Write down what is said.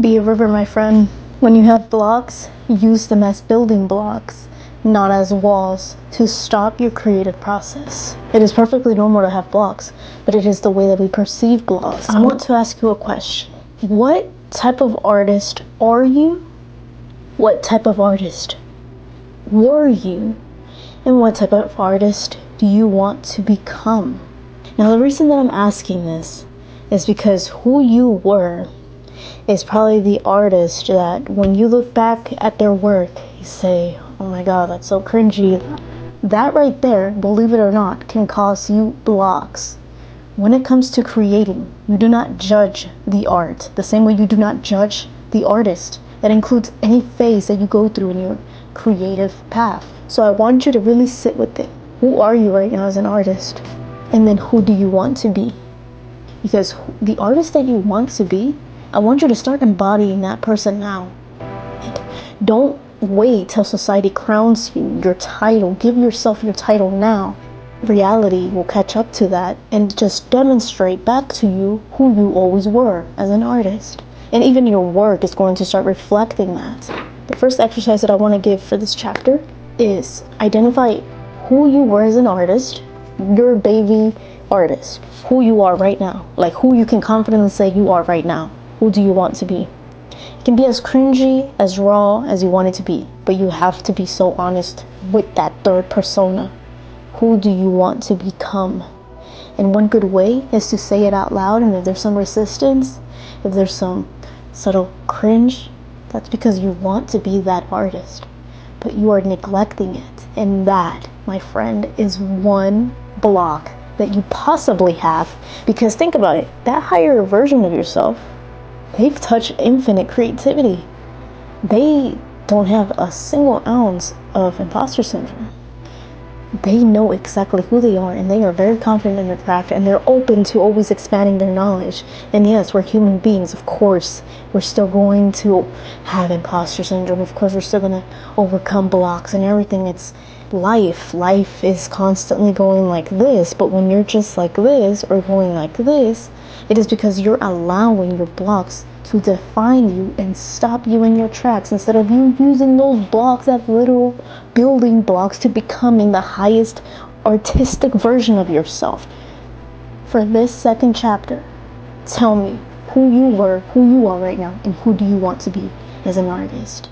Be a river, my friend. When you have blocks, use them as building blocks, not as walls, to stop your creative process. It is perfectly normal to have blocks, but it is the way that we perceive blocks. I want to ask you a question. What type of artist are you? What type of artist were you? And what type of artist do you want to become? Now, the reason that I'm asking this is because who you were is probably the artist that when you look back at their work, you say, oh my God, that's so cringy. That right there, believe it or not, can cause you blocks. When it comes to creating, you do not judge the art the same way you do not judge the artist. That includes any phase that you go through in your creative path. So I want you to really sit with it. Who are you right now as an artist? And then who do you want to be? Because the artist that you want to be, I want you to start embodying that person now. Don't wait till society crowns you your title. Give yourself your title now. Reality will catch up to that and just demonstrate back to you who you always were as an artist. And even your work is going to start reflecting that. The first exercise that I want to give for this chapter is identify who you were as an artist, your baby artist, who you are right now, like who you can confidently say you are right now. Who do you want to be? It can be as cringy, as raw as you want it to be, but you have to be so honest with that third persona. Who do you want to become? And one good way is to say it out loud, and if there's some resistance, if there's some subtle cringe, that's because you want to be that artist, but you are neglecting it. And that, my friend, is one block that you possibly have. Because think about it, that higher version of yourself, they've touched infinite creativity. They don't have a single ounce of imposter syndrome. They know exactly who they are, and they are very confident in their craft, and they're open to always expanding their knowledge. And yes, we're human beings. Of course, we're still going to have imposter syndrome. Of course, we're still going to overcome blocks and everything. It's life. Life is constantly going like this, but when you're just like this or going like this, it is because you're allowing your blocks to define you and stop you in your tracks, instead of you using those blocks as literal building blocks to becoming the highest artistic version of yourself. For this second chapter, tell me who you were, who you are right now, and who do you want to be as an artist.